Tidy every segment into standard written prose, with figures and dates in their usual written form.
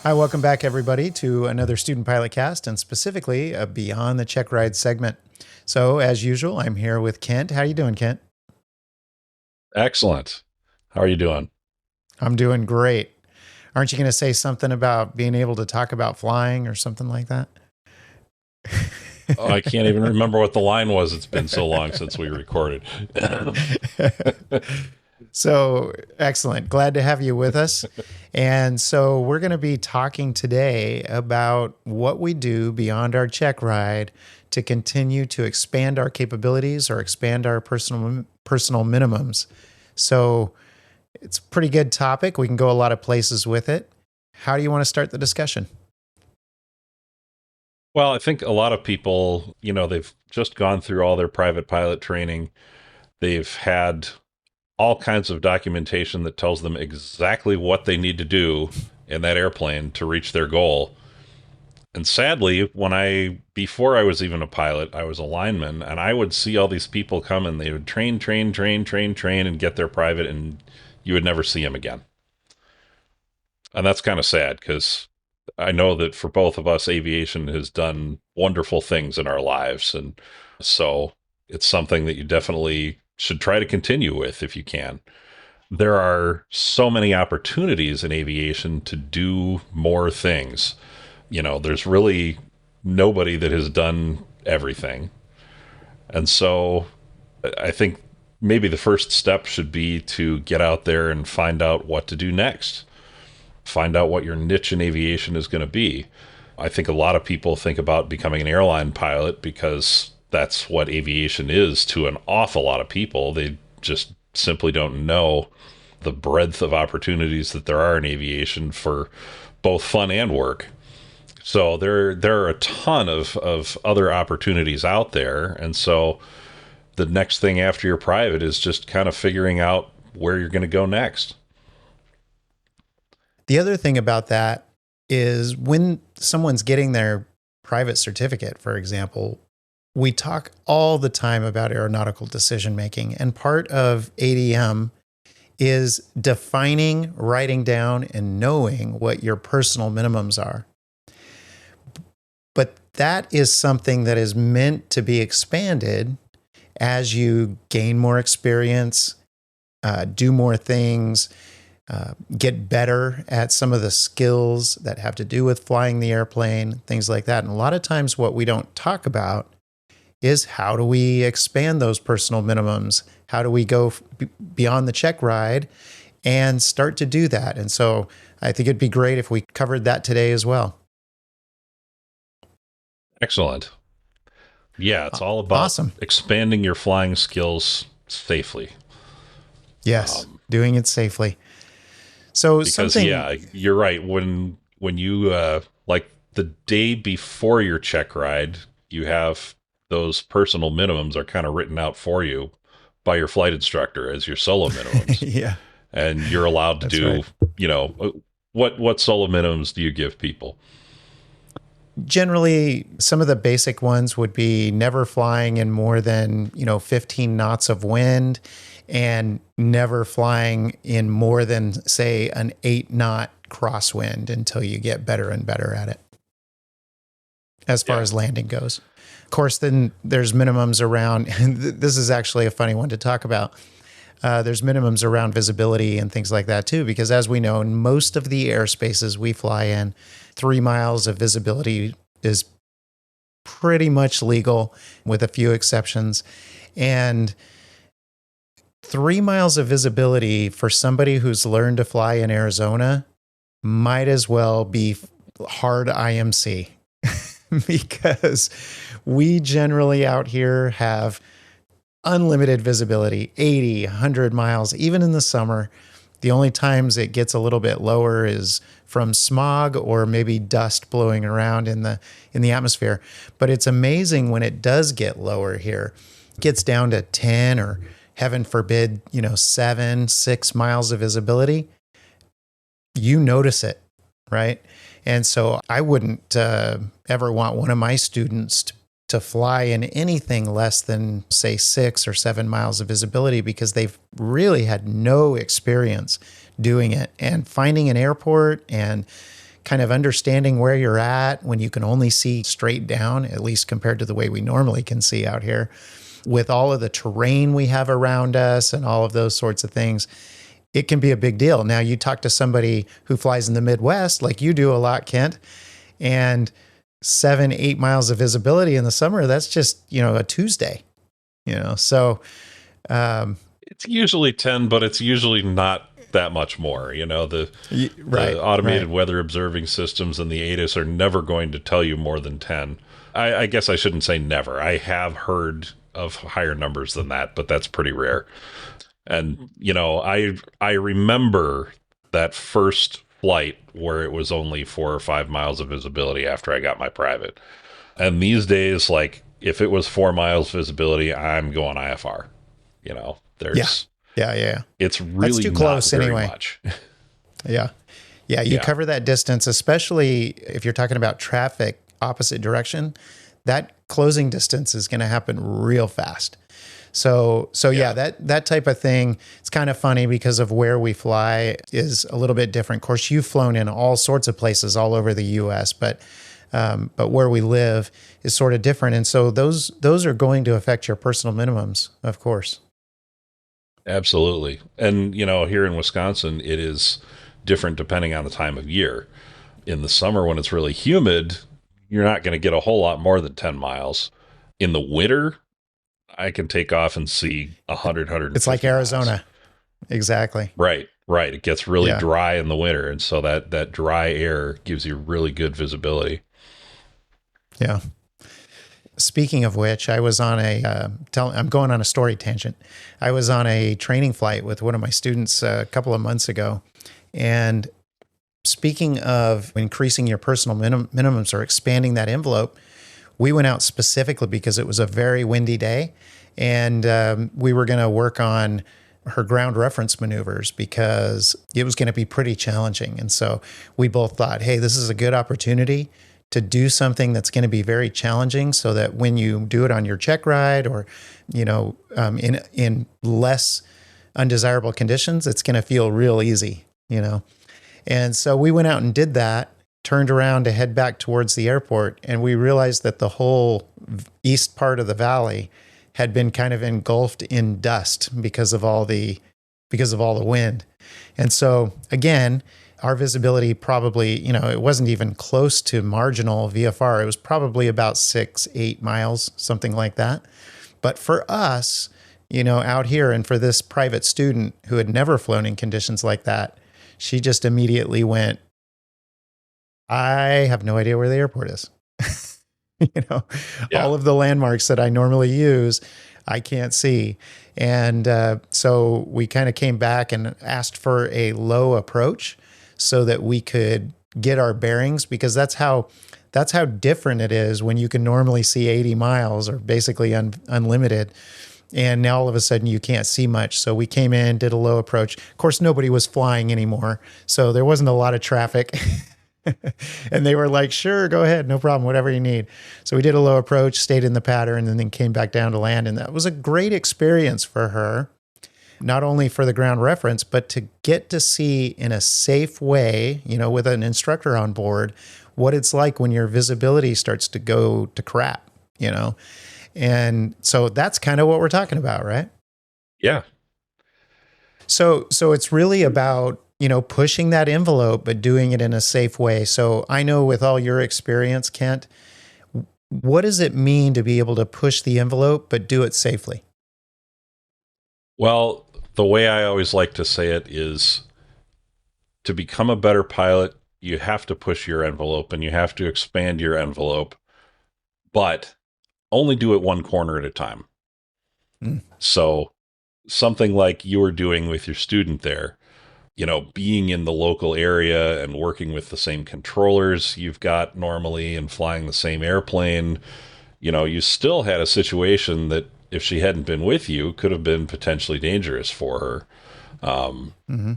Hi, welcome back, everybody, to another Student Pilot Cast, and specifically a Beyond the Check Ride segment. So, as usual, I'm here with Kent. How you doing, Kent? Excellent. How are you doing? I'm doing great. Aren't you going to say something about being able to talk about flying or something like that? Oh, I can't even remember what the line was. It's been so long since we recorded. So, excellent. Glad to have you with us. And so, we're going to be talking today about what we do beyond our check ride to continue to expand our capabilities or expand our personal minimums. So, it's a pretty good topic. We can go a lot of places with it. How do you want to start the discussion? Well, I think a lot of people, they've just gone through all their private pilot training. They've had all kinds of documentation that tells them exactly what they need to do in that airplane to reach their goal. And sadly, before I was even a pilot, I was a lineman, and I would see all these people come and they would train, and get their private, and you would never see them again. And that's kind of sad because I know that for both of us, aviation has done wonderful things in our lives. And so it's something that you definitely should try to continue with if you can. There are so many opportunities in aviation to do more things. There's really nobody that has done everything. And so I think maybe the first step should be to get out there and find out what to do next. Find out what your niche in aviation is going to be. I think a lot of people think about becoming an airline pilot because that's what aviation is to an awful lot of people. They just simply don't know the breadth of opportunities that there are in aviation for both fun and work. So there are a ton of other opportunities out there. And so the next thing after your private is just kind of figuring out where you're going to go next. The other thing about that is when someone's getting their private certificate, for example, we talk all the time about aeronautical decision making. And part of ADM is defining, writing down, and knowing what your personal minimums are. But that is something that is meant to be expanded as you gain more experience, do more things, get better at some of the skills that have to do with flying the airplane, things like that. And a lot of times what we don't talk about is how do we expand those personal minimums? How do we go beyond the check ride and start to do that? And so I think it'd be great if we covered that today as well. Excellent. Yeah, it's all about Awesome. expanding your flying skills safely. Yes, doing it safely. So Because yeah, you're right. When you like the day before your check ride, you have those personal minimums are kind of written out for you by your flight instructor as your solo minimums. yeah, And you're allowed to that's do, right. what solo minimums do you give people? Generally, some of the basic ones would be never flying in more than, 15 knots of wind and never flying in more than, say, an 8-knot crosswind until you get better and better at it as far as landing goes. Of course, then there's minimums around, and this is actually a funny one to talk about. There's minimums around visibility and things like that too, because as we know, in most of the airspaces we fly in, 3 miles of visibility is pretty much legal with a few exceptions. And 3 miles of visibility for somebody who's learned to fly in Arizona might as well be hard IMC because we generally out here have unlimited visibility, 80, 100 miles, even in the summer. The only times it gets a little bit lower is from smog or maybe dust blowing around in the atmosphere. But it's amazing when it does get lower here. It gets down to 10 or heaven forbid, 7, 6 miles of visibility. You notice it, right? And so I wouldn't ever want one of my students to fly in anything less than, say, 6 or 7 miles of visibility because they've really had no experience doing it. And finding an airport and kind of understanding where you're at when you can only see straight down, at least compared to the way we normally can see out here, with all of the terrain we have around us and all of those sorts of things, it can be a big deal. Now, you talk to somebody who flies in the Midwest, like you do a lot, Kent, and 7-8 miles of visibility in the summer, that's just, a Tuesday, so it's usually 10, but it's usually not that much more. The automated weather observing systems and the ATIS are never going to tell you more than 10. I guess I shouldn't say never. I have heard of higher numbers than that, but that's pretty rare. And, I remember that first flight where it was only 4 or 5 miles of visibility after I got my private. And these days, like, if it was 4 miles visibility, I'm going IFR. There's... Yeah. It's really that's too close not very anyway. much. Yeah. You cover that distance, especially if you're talking about traffic opposite direction. That closing distance is going to happen real fast. So that type of thing, it's kind of funny because of where we fly is a little bit different. Of course, you've flown in all sorts of places all over the U.S., but where we live is sort of different. And so those are going to affect your personal minimums, of course. Absolutely. And, here in Wisconsin, it is different depending on the time of year. In the summer, when it's really humid, you're not going to get a whole lot more than 10 miles. In the winter, I can take off and see 100. It's like Arizona. miles. Exactly. Right. It gets really dry in the winter. And so that dry air gives you really good visibility. Yeah. Speaking of which, I was on I'm going on a story tangent. I was on a training flight with one of my students a couple of months ago. And speaking of increasing your personal minimums or expanding that envelope, we went out specifically because it was a very windy day. And we were going to work on her ground reference maneuvers because it was going to be pretty challenging. And so we both thought, hey, this is a good opportunity to do something that's going to be very challenging so that when you do it on your check ride or, in less undesirable conditions, it's going to feel real easy, And so we went out and did that, turned around to head back towards the airport, and we realized that the whole east part of the valley had been kind of engulfed in dust because of all the wind. And so again, our visibility probably, it wasn't even close to marginal VFR. It was probably about 6-8 miles, something like that. But for us, out here, and for this private student who had never flown in conditions like that, she just immediately went, I have no idea where the airport is. All of the landmarks that I normally use, I can't see. And so we kind of came back and asked for a low approach so that we could get our bearings, because that's how different it is when you can normally see 80 miles or basically unlimited. And now all of a sudden you can't see much. So we came in, did a low approach. Of course, nobody was flying anymore. So there wasn't a lot of traffic. And they were like, sure, go ahead. No problem. Whatever you need. So we did a low approach, stayed in the pattern, and then came back down to land. And that was a great experience for her. Not only for the ground reference, but to get to see in a safe way, with an instructor on board, what it's like when your visibility starts to go to crap, And so that's kind of what we're talking about, right? Yeah. So it's really about, pushing that envelope, but doing it in a safe way. So I know with all your experience, Kent, what does it mean to be able to push the envelope, but do it safely? Well, the way I always like to say it is, to become a better pilot, you have to push your envelope and you have to expand your envelope, but only do it one corner at a time. So something like you were doing with your student there, being in the local area and working with the same controllers you've got normally and flying the same airplane, you still had a situation that, if she hadn't been with you, could have been potentially dangerous for her.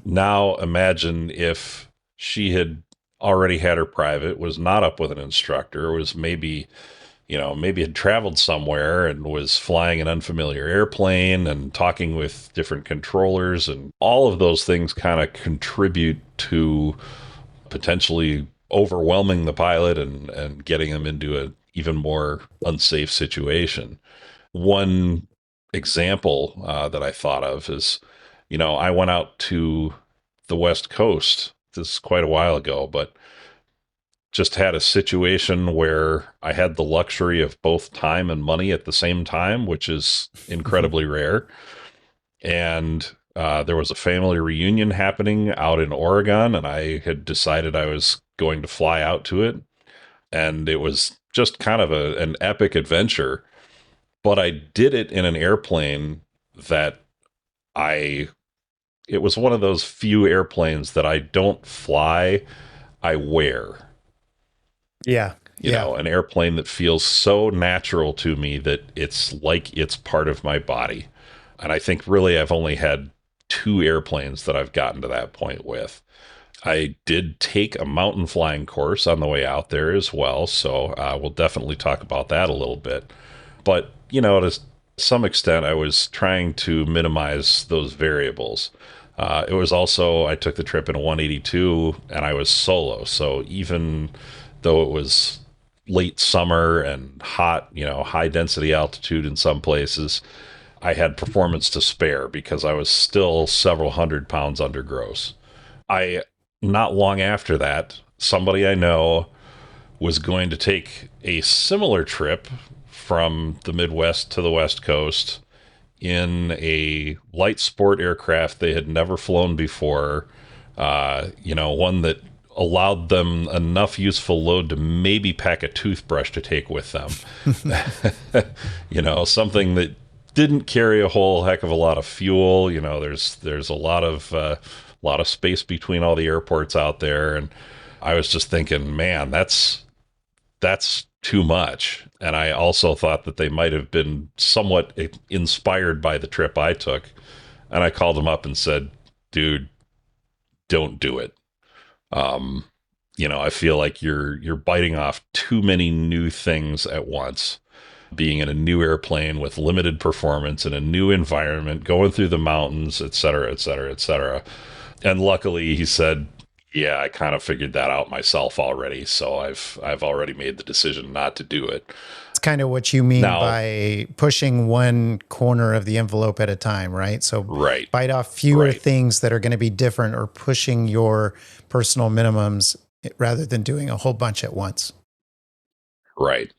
Now imagine if she had already had her private, was not up with an instructor, was maybe had traveled somewhere and was flying an unfamiliar airplane and talking with different controllers, and all of those things kind of contribute to potentially overwhelming the pilot and getting him into an even more unsafe situation. One example that I thought of is, I went out to the West Coast. This is quite a while ago, but just had a situation where I had the luxury of both time and money at the same time, which is incredibly rare. And there was a family reunion happening out in Oregon, and I had decided I was going to fly out to it. And it was just kind of an epic adventure. But I did it in an airplane that I, it was one of those few airplanes that I don't fly, I wear. Yeah. An airplane that feels so natural to me that it's like it's part of my body. And I think really I've only had two airplanes that I've gotten to that point with. I did take a mountain flying course on the way out there as well, so we'll definitely talk about that a little bit. But, to some extent, I was trying to minimize those variables. It was also, I took the trip in a 182 and I was solo. So even though it was late summer and hot, high density altitude in some places, I had performance to spare because I was still several 100 pounds under gross. Not long after that, somebody I know was going to take a similar trip from the Midwest to the West Coast in a light sport aircraft they had never flown before, one that allowed them enough useful load to maybe pack a toothbrush to take with them. Something that didn't carry a whole heck of a lot of fuel. There's a lot of space between all the airports out there, and I was just thinking, man, that's too much. And I also thought that they might have been somewhat inspired by the trip I took. And I called them up and said, dude, don't do it. I feel like you're biting off too many new things at once. Being in a new airplane with limited performance in a new environment, going through the mountains, et cetera, et cetera, et cetera. And luckily he said, yeah, I kind of figured that out myself already. So I've already made the decision not to do it. It's kind of what you mean Now, by pushing one corner of the envelope at a time, right? So right, bite off fewer right. things that are going to be different, or pushing your personal minimums rather than doing a whole bunch at once. Right.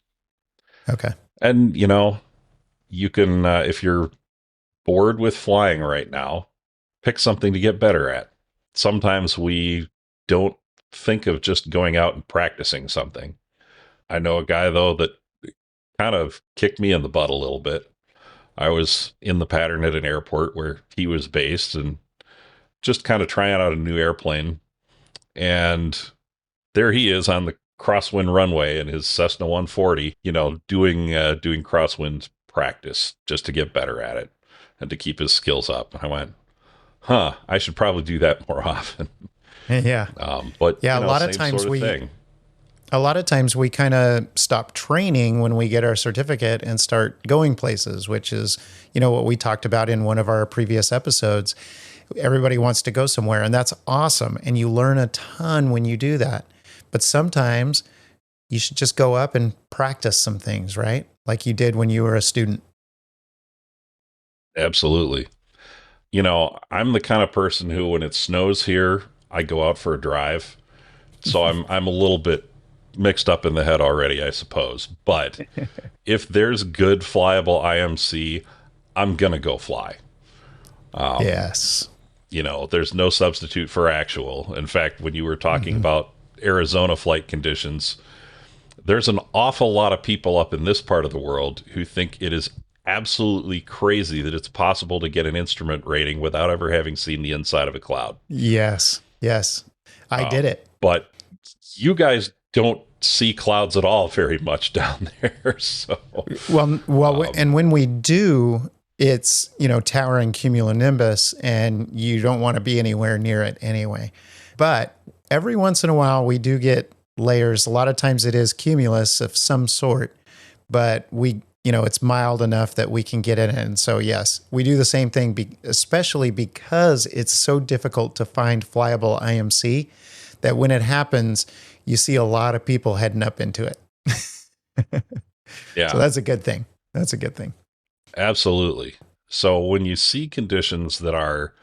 Okay. And, you can, if you're bored with flying right now, pick something to get better at. Sometimes we don't think of just going out and practicing something. I know a guy, though, that kind of kicked me in the butt a little bit. I was in the pattern at an airport where he was based and just kind of trying out a new airplane. And there he is on the crosswind runway in his Cessna 140, doing crosswind practice just to get better at it and to keep his skills up. And I went, I should probably do that more often. Yeah. But yeah, a lot of times a lot of times we kind of stop training when we get our certificate and start going places, which is, what we talked about in one of our previous episodes. Everybody wants to go somewhere, and that's awesome. And you learn a ton when you do that. But sometimes you should just go up and practice some things, right? Like you did when you were a student. Absolutely. I'm the kind of person who, when it snows here, I go out for a drive. So I'm a little bit mixed up in the head already, I suppose. But if there's good flyable IMC, I'm going to go fly. Yes. There's no substitute for actual. In fact, when you were talking about Arizona flight conditions, there's an awful lot of people up in this part of the world who think it is absolutely crazy that it's possible to get an instrument rating without ever having seen the inside of a cloud. Yes. I did it. But you guys don't see clouds at all very much down there. So and when we do, it's, towering cumulonimbus, and you don't want to be anywhere near it anyway. But every once in a while we do get layers. A lot of times it is cumulus of some sort, but it's mild enough that we can get in it. And so, yes, we do the same thing, especially because it's so difficult to find flyable IMC. that when it happens, you see a lot of people heading up into it. So Yeah, that's a good thing. That's a good thing. absolutely. So when you see conditions that are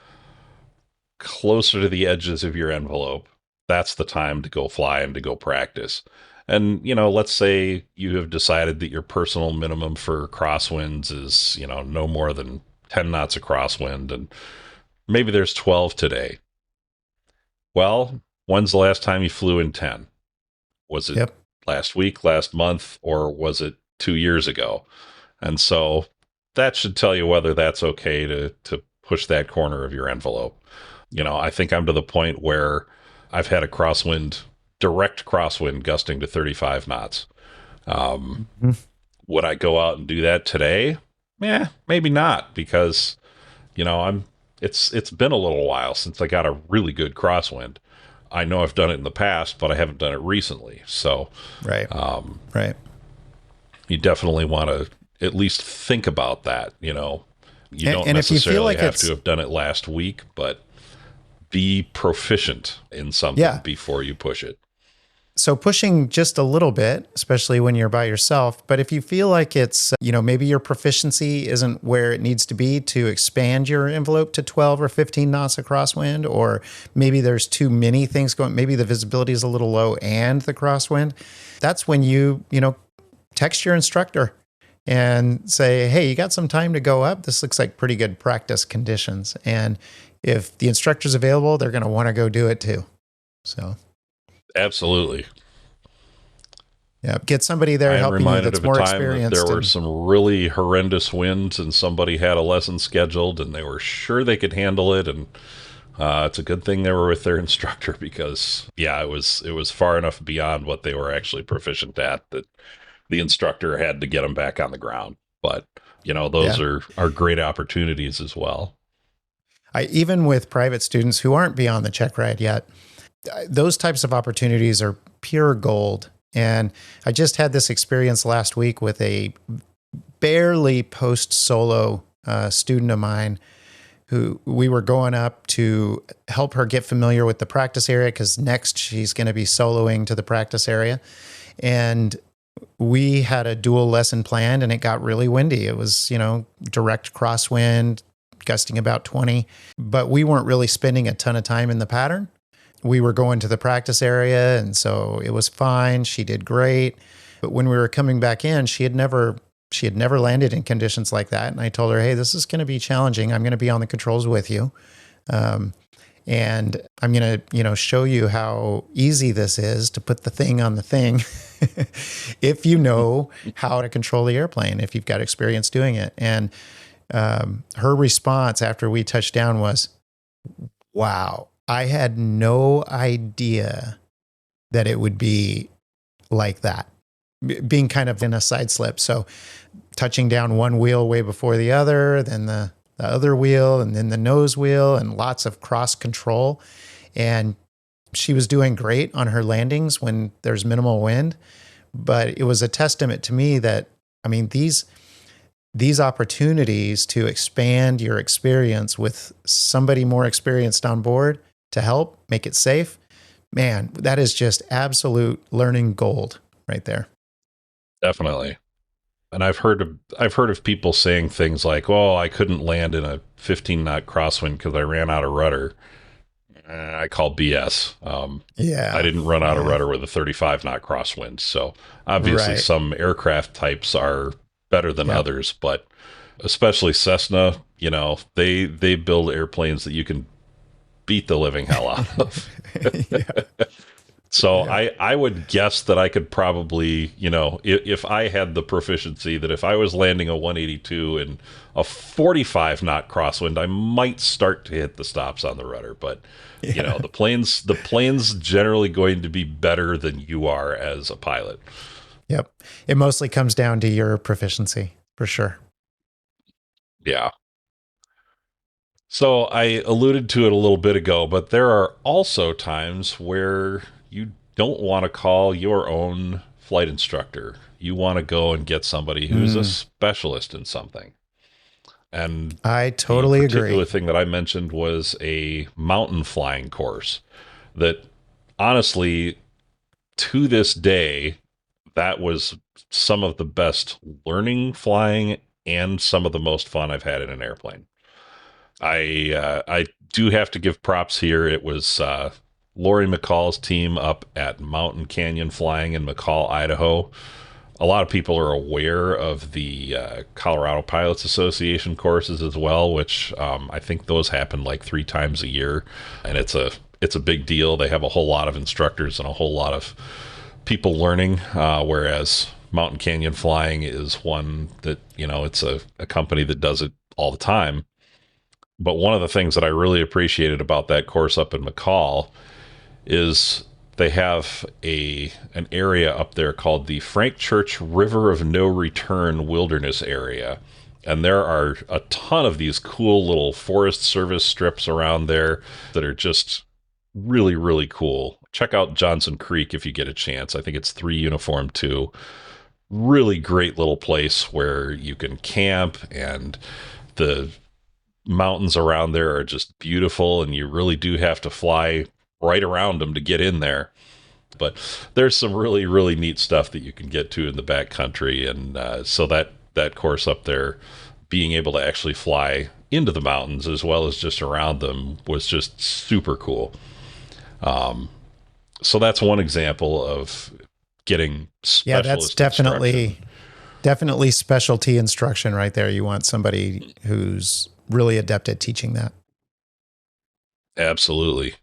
closer to the edges of your envelope, that's the time to go fly and to go practice. And, let's say you have decided that your personal minimum for crosswinds is, no more than 10 knots of crosswind, and maybe there's 12 today. Well, when's the last time you flew in 10? Was it Yep. last week, last month, or was it 2 years ago? And so that should tell you whether that's okay to push that corner of your envelope. I think I'm to the point where I've had a direct crosswind gusting to 35 knots. Mhm. Would I go out and do that today? Yeah, maybe not, because it's been a little while since I got a really good crosswind. I know I've done it in the past, but I haven't done it recently. So Right. Right. you definitely want to at least think about that. You don't And if you feel necessarily like have it's, to have done it last week, but be proficient in something yeah. before you push it. So pushing just a little bit, especially when you're by yourself. But if you feel like it's, maybe your proficiency isn't where it needs to be to expand your envelope to 12 or 15 knots of crosswind, or maybe there's too many things going, maybe the visibility is a little low and the crosswind, that's when you text your instructor and say, hey, you got some time to go up? This looks like pretty good practice conditions. And if the instructor's available, they're going to want to go do it too. So Absolutely. yeah, get somebody there I am helping you reminded that's of a more time that there experienced. were And some really horrendous winds and somebody had a lesson scheduled and they were sure they could handle it. And it's a good thing they were with their instructor, because yeah, it was far enough beyond what they were actually proficient at that the instructor had to get them back on the ground. But those yeah, are great opportunities as well. even with private students who aren't beyond the check ride yet, those types of opportunities are pure gold. And I just had this experience last week with a barely post solo student of mine who we were going up to help her get familiar with the practice area, because next she's going to be soloing to the practice area. And we had a dual lesson planned and it got really windy. It was, direct crosswind, gusting about 20, but we weren't really spending a ton of time in the pattern. We were going to the practice area, and so it was fine. She did great. But when we were coming back in, she had never landed in conditions like that. And I told her, hey, this is going to be challenging. I'm going to be on the controls with you. And I'm going to, show you how easy this is to put the thing on the thing if you know how to control the airplane, if you've got experience doing it. And her response after we touched down was, wow, I had no idea that it would be like that, being kind of in a side slip. So touching down one wheel way before the other, then the other wheel, and then the nose wheel, and lots of cross control. And she was doing great on her landings when there's minimal wind. But it was a testament to me that, I mean, these opportunities to expand your experience with somebody more experienced on board to help make it safe, man, that is just absolute learning gold right there. Definitely. And I've heard of people saying things like, "Oh, I couldn't land in a 15 knot crosswind because I ran out of rudder." I call BS. I Yeah. didn't run out of Yeah. rudder with a 35 knot crosswind. So obviously, Right. some aircraft types are better than Yep. others, but especially Cessna, they build airplanes that you can beat the living hell out of. Yeah. So Yeah. I would guess that I could probably, if I had the proficiency, that if I was landing a 182 and a 45 knot crosswind, I might start to hit the stops on the rudder. But Yeah. the plane's generally going to be better than you are as a pilot. Yep. It mostly comes down to your proficiency for sure. Yeah. So I alluded to it a little bit ago, but there are also times where you don't want to call your own flight instructor. You want to go and get somebody who's a Mm, specialist in something. And I the totally agree. particular thing that I mentioned was a mountain flying course that honestly, to this day, that was some of the best learning flying and some of the most fun I've had in an airplane. I do have to give props here. It was Lori McCall's team up at Mountain Canyon Flying in McCall, Idaho. A lot of people are aware of the Colorado Pilots Association courses as well, which I think those happen like 3 times a year, and it's a big deal. They have a whole lot of instructors and a whole lot of people learning, whereas Mountain Canyon Flying is one that, it's a company that does it all the time. But one of the things that I really appreciated about that course up in McCall is they have an area up there called the Frank Church River of No Return Wilderness Area. And there are a ton of these cool little Forest Service strips around there that are just really, really cool. Check out Johnson Creek if you get a chance. I think it's 3 Uniform 2. Really great little place where you can camp, and the mountains around there are just beautiful, and you really do have to fly right around them to get in there. But there's some really, really neat stuff that you can get to in the back country. And so that course up there, being able to actually fly into the mountains as well as just around them, was just super cool. So that's one example of getting specialist Yeah, that's definitely specialty instruction right there. You want somebody who's really adept at teaching that. Absolutely.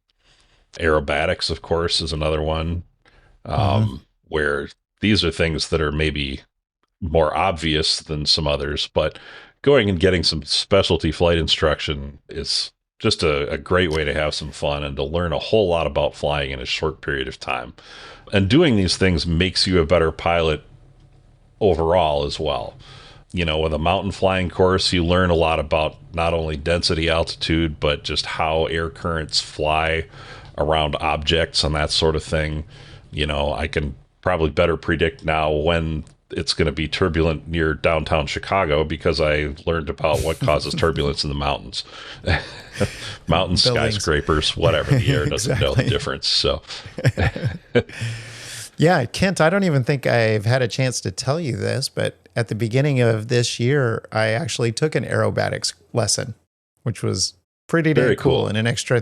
Aerobatics, of course, is another one, where these are things that are maybe more obvious than some others, but going and getting some specialty flight instruction is just a great way to have some fun and to learn a whole lot about flying in a short period of time. And doing these things makes you a better pilot overall as well. With a mountain flying course, you learn a lot about not only density, altitude, but just how air currents fly around objects and that sort of thing. I can probably better predict now when it's going to be turbulent near downtown Chicago because I learned about what causes turbulence in the mountains. Mountains, Buildings. Skyscrapers, whatever. The air doesn't know the Exactly. difference. So, Yeah, Kent, I don't even think I've had a chance to tell you this, but at the beginning of this year, I actually took an aerobatics lesson, which was pretty Very damn cool, cool. and an extra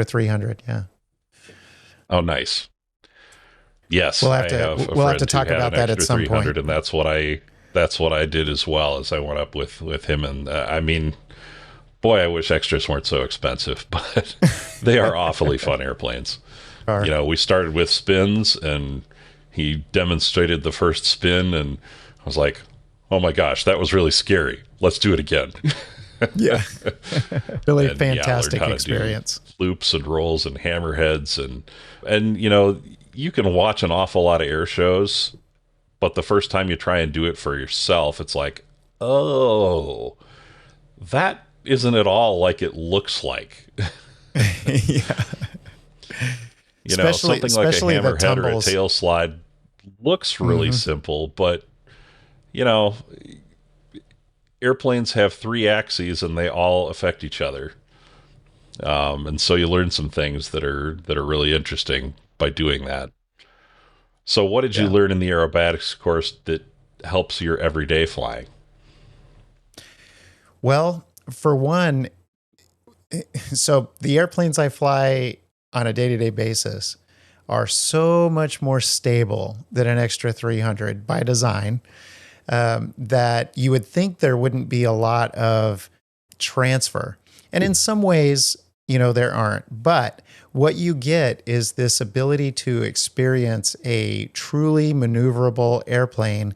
300. Yeah. oh, nice. Yes, We'll have I to have a we'll have friend to who talk had about an that at extra some 300, point. and that's what I did as well. As I went up with him, and I mean, boy, I wish extras weren't so expensive, but they are awfully fun airplanes. Or- We started with spins, and he demonstrated the first spin, and I was like, "Oh my gosh, that was really scary. Let's do it again." Yeah. Really And, yeah, I learned fantastic how to do experience. loops and rolls and hammerheads, and you can watch an awful lot of air shows, but the first time you try and do it for yourself, it's like, oh, that isn't at all like it looks like. Yeah. Especially- Something like a especially the hammerhead or a tumbles. tail slide looks really simple, but you know, airplanes have 3 axes and they all affect each other. And so you learn some things that are really interesting by doing that. So what did you Yeah. learn in the aerobatics course that helps your everyday flying? Well, for one, so the airplanes I fly on a day-to-day basis are so much more stable than an extra 300 by design, that you would think there wouldn't be a lot of transfer. And in some ways, there aren't. But what you get is this ability to experience a truly maneuverable airplane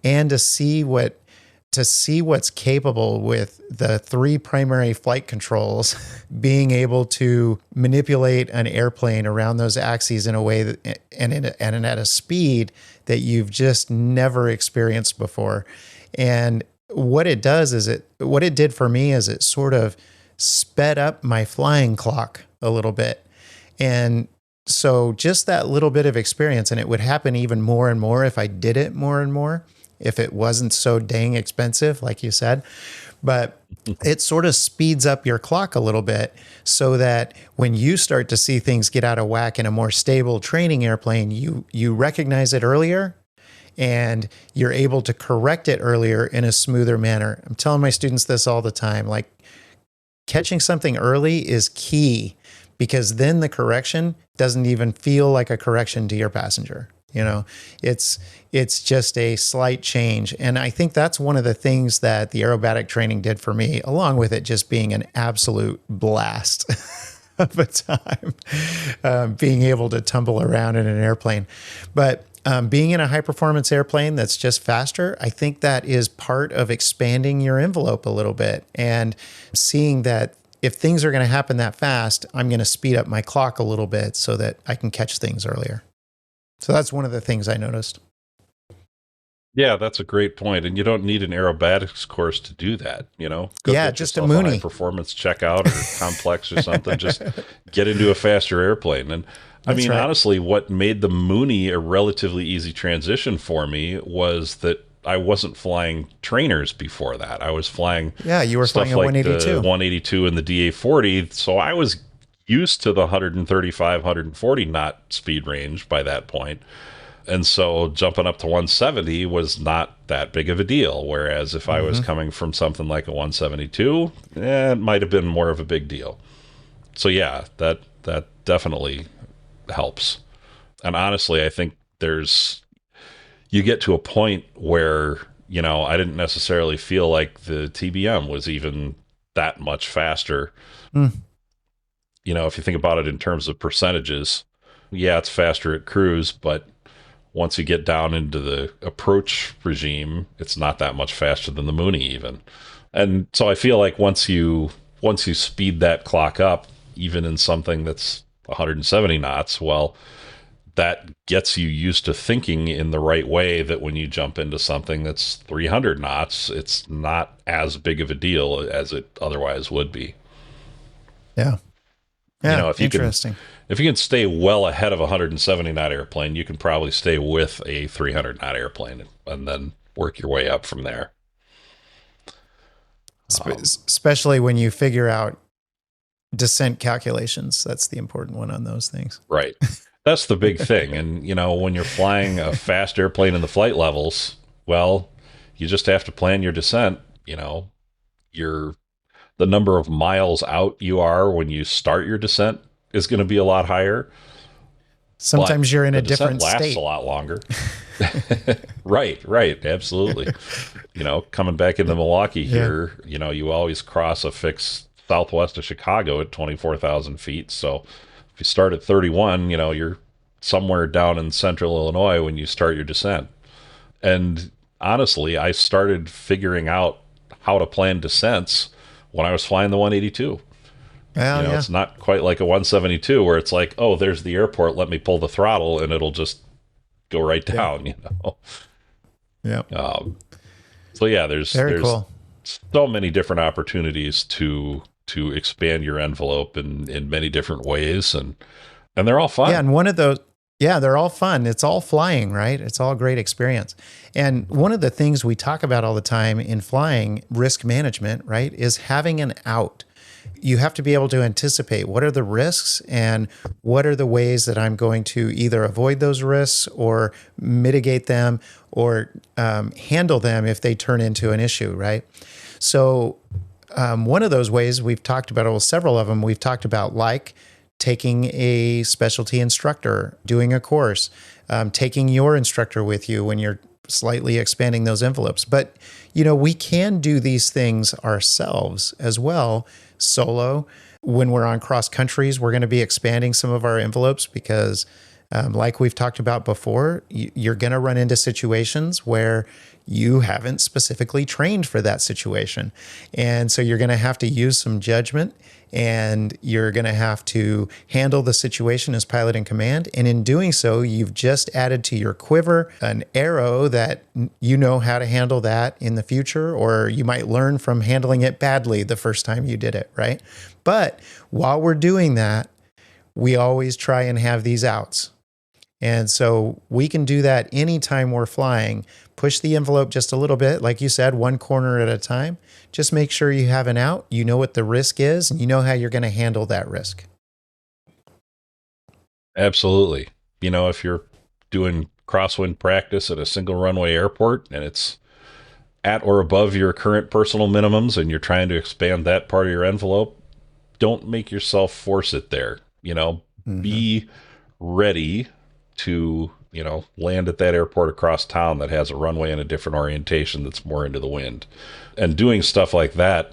and to see what's capable with the 3 primary flight controls, being able to manipulate an airplane around those axes in a way that, and at a speed that you've just never experienced before. And what it did for me is it sort of sped up my flying clock a little bit. And so just that little bit of experience, and it would happen even more and more if I did it more and more, if it wasn't so dang expensive, like you said. But it sort of speeds up your clock a little bit so that when you start to see things get out of whack in a more stable training airplane, you recognize it earlier and you're able to correct it earlier in a smoother manner. I'm telling my students this all the time, like catching something early is key, because then the correction doesn't even feel like a correction to your passenger. You know, it's just a slight change. And I think that's one of the things that the aerobatic training did for me, along with it just being an absolute blast of a time, being able to tumble around in an airplane. But being in a high performance airplane that's just faster, I think that is part of expanding your envelope a little bit and seeing that if things are going to happen that fast, I'm going to speed up my clock a little bit so that I can catch things earlier. So that's one of the things I noticed. Yeah, that's a great point. And you don't need an aerobatics course to do that, you know? Go Yeah, get just a yourself Mooney. high performance checkout or complex or something. Just get into a faster airplane. And I mean, right. honestly, what made the Mooney a relatively easy transition for me was that I wasn't flying trainers before that. I was flying you were stuff flying a like 182. the 182 and the DA40. So I was used to the 135, 140 knot speed range by that point. And so jumping up to 170 was not that big of a deal. Whereas if I was coming from something like a 172, it might have been more of a big deal. So yeah, that definitely helps. And honestly, I think you get to a point where, you know, I didn't necessarily feel like the TBM was even that much faster. You know, if you think about it in terms of percentages, yeah, it's faster at cruise, but once you get down into the approach regime, it's not that much faster than the Mooney even. And so I feel like once you speed that clock up, even in something that's 170 knots, well, that gets you used to thinking in the right way that when you jump into something that's 300 knots, it's not as big of a deal as it otherwise would be. Yeah. Yeah, you know, if you can stay well ahead of a 170 knot airplane, you can probably stay with a 300 knot airplane and then work your way up from there. Especially when you figure out descent calculations. That's the important one on those things. Right. That's the big thing. And, you know, when you're flying a fast airplane in the flight levels, well, you just have to plan your descent. You know, the number of miles out you are when you start your descent is going to be a lot higher. Sometimes you're in a different lasts state. A lot longer. Right. Absolutely. You know, coming back into Milwaukee here, you know, you always cross a fixed southwest of Chicago at 24,000 feet. So if you start at 31, you know, you're somewhere down in central Illinois when you start your descent. And honestly, I started figuring out how to plan descents when I was flying the 182. Well, you know, it's not quite like a 172 where it's like, oh, there's the airport, let me pull the throttle and it'll just go right down, you know? Yeah. So yeah, there's cool. So many different opportunities to expand your envelope in many different ways, and they're all fun. Yeah, and one of those, they're all fun. It's all flying, right? It's all a great experience. And one of the things we talk about all the time in flying, risk management, right, is having an out. You have to be able to anticipate what are the risks and what are the ways that I'm going to either avoid those risks or mitigate them or handle them if they turn into an issue, right? So one of those ways we've talked about, well, several of them we've talked about, like taking a specialty instructor, doing a course, taking your instructor with you when you're slightly expanding those envelopes. But, you know, we can do these things ourselves as well, solo. When we're on cross countries, we're going to be expanding some of our envelopes because like we've talked about before, you're going to run into situations where you haven't specifically trained for that situation. And so you're going to have to use some judgment and you're going to have to handle the situation as pilot in command. And in doing so, you've just added to your quiver an arrow that you know how to handle that in the future, or you might learn from handling it badly the first time you did it, right? But while we're doing that, we always try and have these outs. And so we can do that anytime we're flying. Push the envelope just a little bit, like you said, one corner at a time. Just make sure you have an out, you know what the risk is, and you know how you're going to handle that risk. Absolutely. If you're doing crosswind practice at a single runway airport and it's at or above your current personal minimums and you're trying to expand that part of your envelope, don't make yourself force it there. Be ready to, land at that airport across town that has a runway and a different orientation that's more into the wind. And doing stuff like that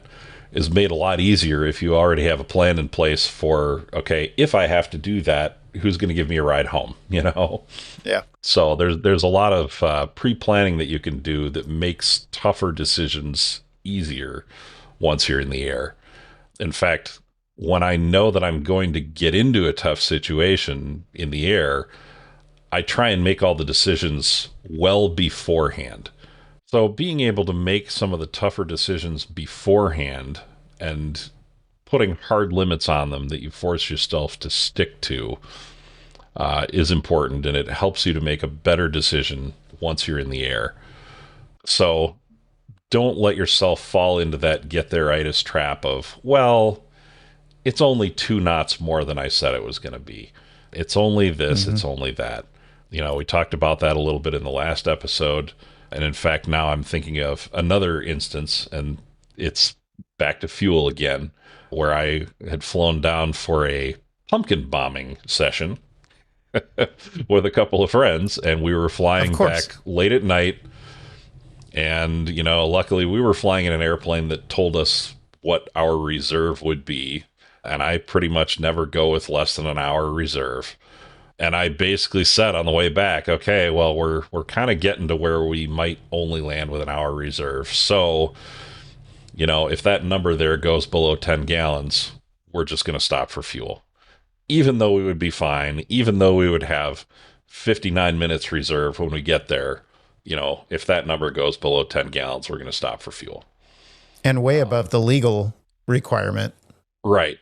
is made a lot easier if you already have a plan in place for, okay, if I have to do that, who's going to give me a ride home, Yeah. So there's a lot of pre-planning that you can do that makes tougher decisions easier once you're in the air. In fact, when I know that I'm going to get into a tough situation in the air, I try and make all the decisions well beforehand. So being able to make some of the tougher decisions beforehand and putting hard limits on them that you force yourself to stick to is important, and it helps you to make a better decision once you're in the air. So don't let yourself fall into that get there-itis trap of, well, it's only 2 knots more than I said it was going to be. It's only this, it's only that. We talked about that a little bit in the last episode. And in fact, now I'm thinking of another instance, and it's back to fuel again, where I had flown down for a pumpkin bombing session with a couple of friends, and we were flying back late at night. And, luckily we were flying in an airplane that told us what our reserve would be. And I pretty much never go with less than an hour reserve. And I basically said on the way back, okay, well, we're kind of getting to where we might only land with an hour reserve. So, if that number there goes below 10 gallons, we're just going to stop for fuel. Even though we would be fine, even though we would have 59 minutes reserve when we get there, if that number goes below 10 gallons, we're going to stop for fuel. And way above the legal requirement. Right.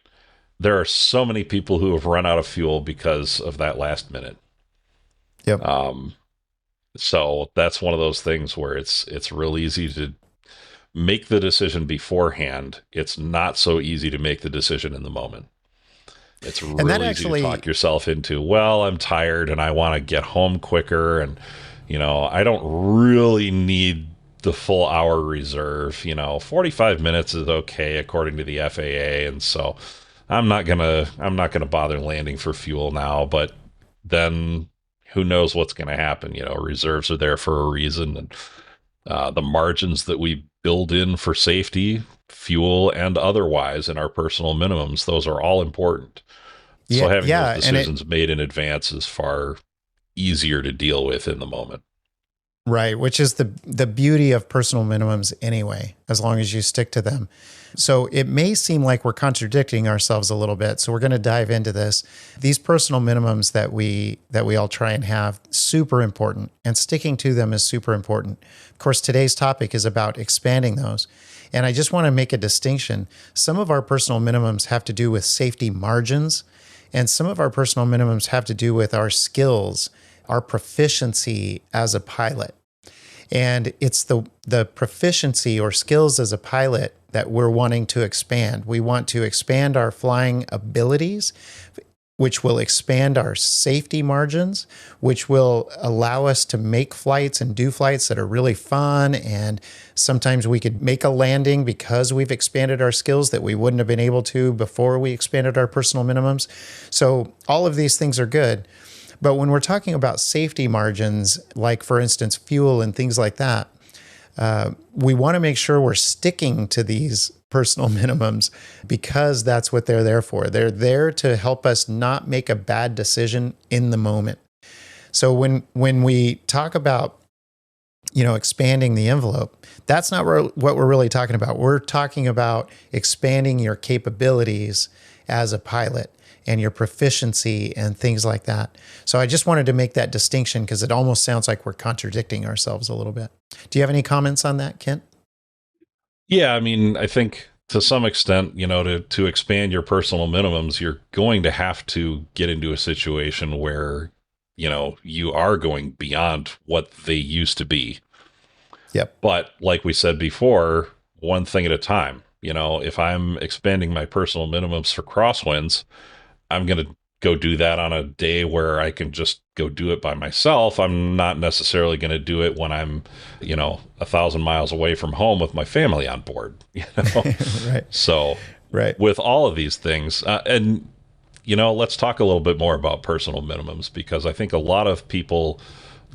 There are so many people who have run out of fuel because of that last minute. Yep. So that's one of those things where it's real easy to make the decision beforehand. It's not so easy to make the decision in the moment. It's real easy to talk yourself into, well, I'm tired and I want to get home quicker. And, I don't really need the full hour reserve. 45 minutes is okay, according to the FAA. And so I'm not gonna bother landing for fuel now, but then who knows what's going to happen? Reserves are there for a reason, and the margins that we build in for safety, fuel, and otherwise in our personal minimums, those are all important. So having those decisions made in advance is far easier to deal with in the moment. Right, which is the beauty of personal minimums anyway, as long as you stick to them. So it may seem like we're contradicting ourselves a little bit. So we're going to dive into this. These personal minimums that we all try and have, super important, and sticking to them is super important. Of course, today's topic is about expanding those. And I just want to make a distinction. Some of our personal minimums have to do with safety margins, and some of our personal minimums have to do with our skills, our proficiency as a pilot. And it's the proficiency or skills as a pilot that we're wanting to expand. We want to expand our flying abilities, which will expand our safety margins, which will allow us to make flights and do flights that are really fun. And sometimes we could make a landing because we've expanded our skills that we wouldn't have been able to before we expanded our personal minimums. So all of these things are good. But when we're talking about safety margins, like for instance, fuel and things like that, we want to make sure we're sticking to these personal minimums because that's what they're there for. They're there to help us not make a bad decision in the moment. So when we talk about, expanding the envelope, that's not what we're really talking about. We're talking about expanding your capabilities as a pilot and your proficiency and things like that. So I just wanted to make that distinction because it almost sounds like we're contradicting ourselves a little bit. Do you have any comments on that, Kent? Yeah, I mean, I think to some extent, to expand your personal minimums, you're going to have to get into a situation where you are going beyond what they used to be. Yep. But like we said before, one thing at a time. If I'm expanding my personal minimums for crosswinds, I'm going to go do that on a day where I can just go do it by myself. I'm not necessarily going to do it when I'm, 1,000 miles away from home with my family on board. Right. So, Right. with all of these things, and let's talk a little bit more about personal minimums, because I think a lot of people,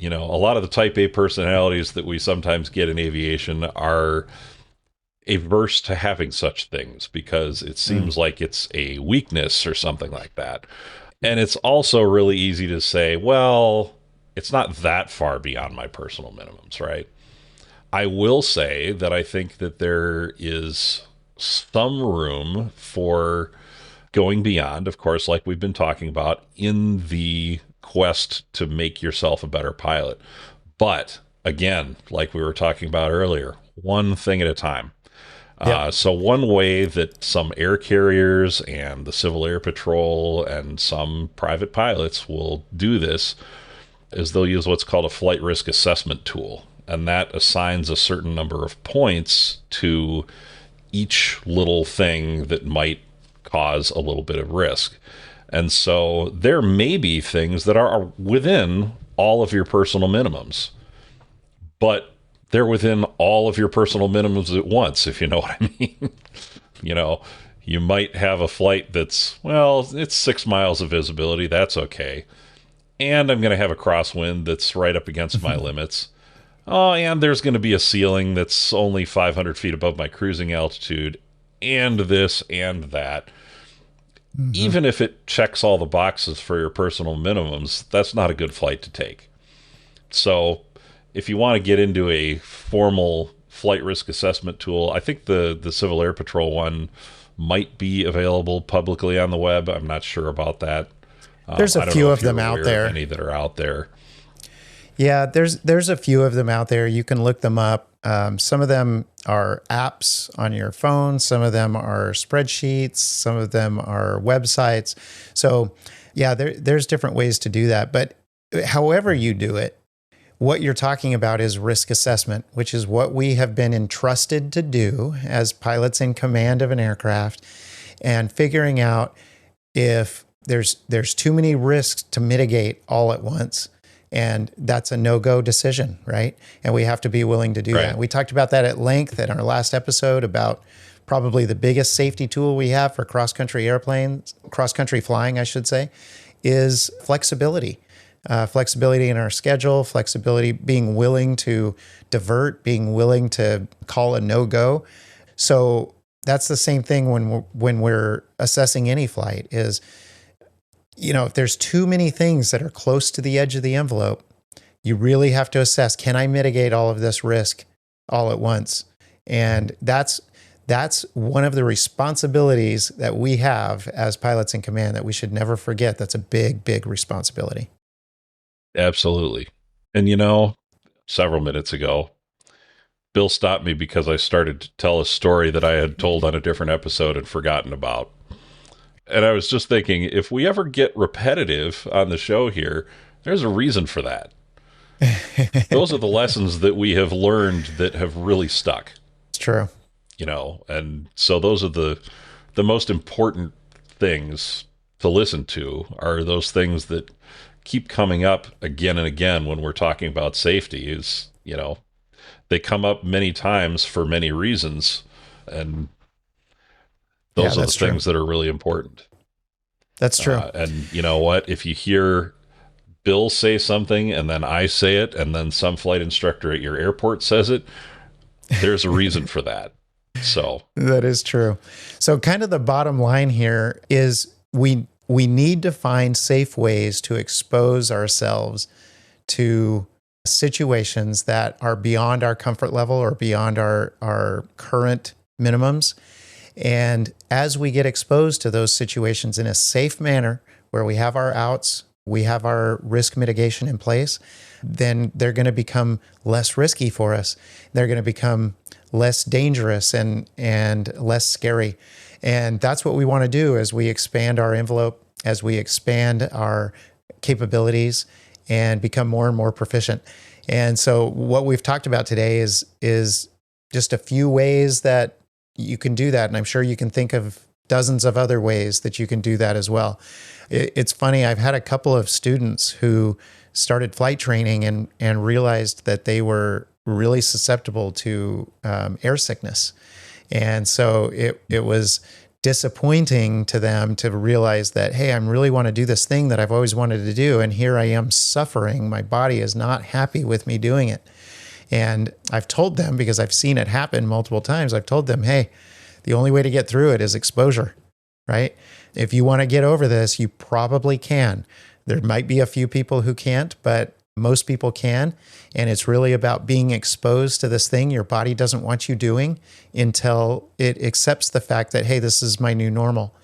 a lot of the type A personalities that we sometimes get in aviation are averse to having such things because it seems like it's a weakness or something like that. And it's also really easy to say, well, it's not that far beyond my personal minimums, right? I will say that I think that there is some room for going beyond, of course, like we've been talking about, in the quest to make yourself a better pilot. But again, like we were talking about earlier, one thing at a time. Yep. So one way that some air carriers and the Civil Air Patrol and some private pilots will do this is they'll use what's called a flight risk assessment tool. And that assigns a certain number of points to each little thing that might cause a little bit of risk. And so there may be things that are within all of your personal minimums, but they're within all of your personal minimums at once, if you know what I mean. You might have a flight that's, well, it's 6 miles of visibility. That's okay. And I'm going to have a crosswind that's right up against my limits. Oh, and there's going to be a ceiling that's only 500 feet above my cruising altitude, and this and that. Even if it checks all the boxes for your personal minimums, that's not a good flight to take. So if you want to get into a formal flight risk assessment tool, I think the Civil Air Patrol one might be available publicly on the web. I'm not sure about that. There's a few of them out there. Any that are out there. Yeah, there's a few of them out there. You can look them up. Some of them are apps on your phone. Some of them are spreadsheets. Some of them are websites. So yeah, there's different ways to do that. But however you do it, what you're talking about is risk assessment, which is what we have been entrusted to do as pilots in command of an aircraft, and figuring out if there's too many risks to mitigate all at once. And that's a no-go decision, right? And we have to be willing to do that. We talked about that at length in our last episode about probably the biggest safety tool we have for cross-country flying, I should say, is flexibility. Flexibility in our schedule, flexibility, being willing to divert, being willing to call a no-go. So that's the same thing when we're assessing any flight is, if there's too many things that are close to the edge of the envelope, you really have to assess, can I mitigate all of this risk all at once? And that's one of the responsibilities that we have as pilots in command that we should never forget. That's a big, big responsibility. Absolutely. And several minutes ago, Bill stopped me because I started to tell a story that I had told on a different episode and forgotten about. And I was just thinking, if we ever get repetitive on the show here, there's a reason for that. Those are the lessons that we have learned that have really stuck. It's true. And so those are the most important things to listen to, are those things that keep coming up again and again when we're talking about safety. Is they come up many times for many reasons, and those are the things that are really important. That's true. And you know what? If you hear Bill say something and then I say it and then some flight instructor at your airport says it, there's a reason for that. So that is true. So kind of the bottom line here is we need to find safe ways to expose ourselves to situations that are beyond our comfort level or beyond our current minimums. And as we get exposed to those situations in a safe manner where we have our outs, we have our risk mitigation in place, then they're going to become less risky for us. They're going to become less dangerous and less scary. And that's what we want to do as we expand our envelope, as we expand our capabilities and become more and more proficient. And so what we've talked about today is just a few ways that you can do that. And I'm sure you can think of dozens of other ways that you can do that as well. It's funny, I've had a couple of students who started flight training and realized that they were really susceptible to air sickness. And so it was disappointing to them to realize that, hey, I really want to do this thing that I've always wanted to do. And here I am suffering. My body is not happy with me doing it. And I've told them, because I've seen it happen multiple times, I've told them, hey, the only way to get through it is exposure, right? If you want to get over this, you probably can. There might be a few people who can't, but most people can. And it's really about being exposed to this thing your body doesn't want you doing until it accepts the fact that, hey, this is my new normal.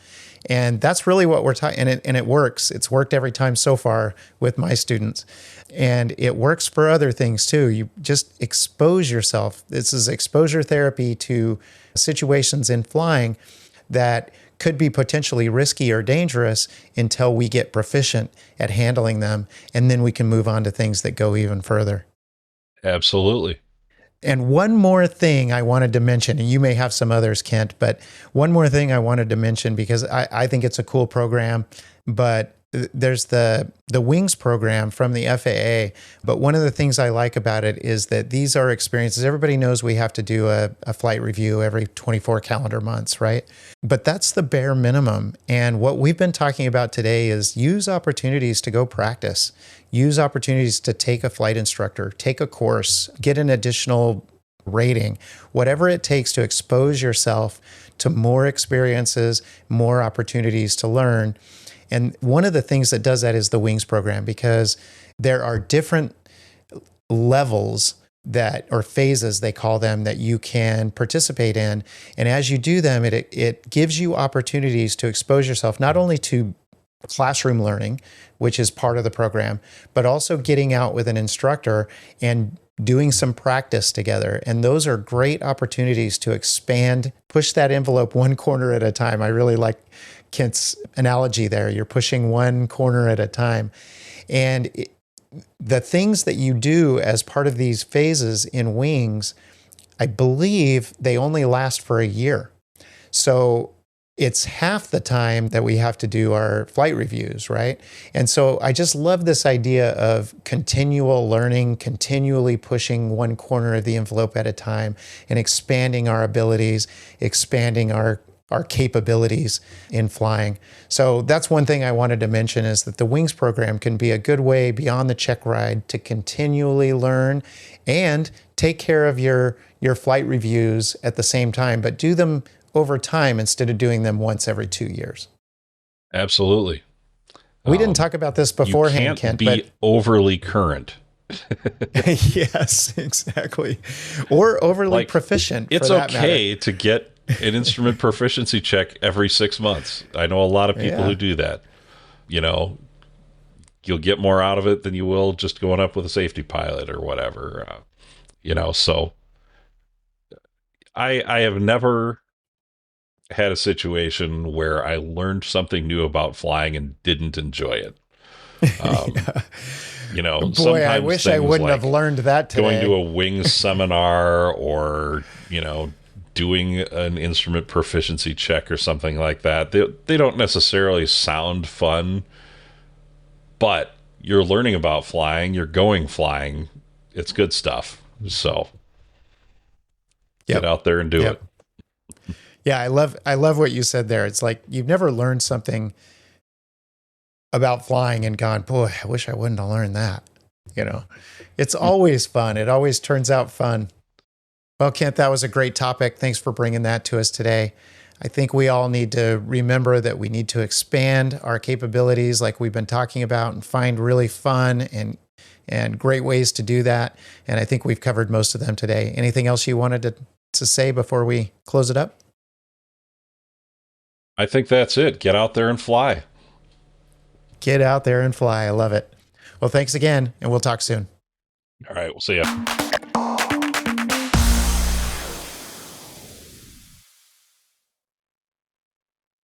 And that's really what we're talking, and it works. It's worked every time so far with my students. And it works for other things too. You just expose yourself. This is exposure therapy to situations in flying that could be potentially risky or dangerous until we get proficient at handling them. And then we can move on to things that go even further. Absolutely. And one more thing I wanted to mention, and you may have some others, Kent, but one more thing I wanted to mention, because I think it's a cool program, but there's the Wings program from the FAA. But one of the things I like about it is that these are experiences. Everybody knows we have to do a flight review every 24 calendar months, right? But that's the bare minimum. And what we've been talking about today is use opportunities to go practice. Use opportunities to take a flight instructor, take a course, get an additional rating, whatever it takes to expose yourself to more experiences, more opportunities to learn. And one of the things that does that is the Wings program, because there are different levels or phases, they call them, that you can participate in. And as you do them, it gives you opportunities to expose yourself not only to classroom learning, which is part of the program, but also getting out with an instructor and doing some practice together. And those are great opportunities to expand, push that envelope one corner at a time. I really like Kent's analogy there. You're pushing one corner at a time. And the things that you do as part of these phases in Wings, I believe they only last for a year. So it's half the time that we have to do our flight reviews, right? And so I just love this idea of continual learning, continually pushing one corner of the envelope at a time and expanding our abilities, expanding our capabilities in flying. So that's one thing I wanted to mention, is that the Wings program can be a good way beyond the check ride to continually learn and take care of your flight reviews at the same time, but do them over time instead of doing them once every 2 years. Absolutely. We didn't talk about this beforehand, Kent, be overly current. Yes, exactly. Or overly proficient. It's okay to get an instrument proficiency check every 6 months. I know a lot of people who do that. You know, you'll get more out of it than you will just going up with a safety pilot or whatever. So I have never had a situation where I learned something new about flying and didn't enjoy it. Boy, I wish I wouldn't have learned that today. Going to a Wings seminar or, doing an instrument proficiency check or something like that. They don't necessarily sound fun, but you're learning about flying, you're going flying. It's good stuff. So get out there and do it. Yeah, I love what you said there. It's like you've never learned something about flying and gone, boy, I wish I wouldn't have learned that. It's always fun. It always turns out fun. Well, Kent, that was a great topic. Thanks for bringing that to us today. I think we all need to remember that we need to expand our capabilities like we've been talking about and find really fun and great ways to do that. And I think we've covered most of them today. Anything else you wanted to say before we close it up? I think that's it. Get out there and fly. Get out there and fly. I love it. Well, thanks again, and we'll talk soon. All right. We'll see you.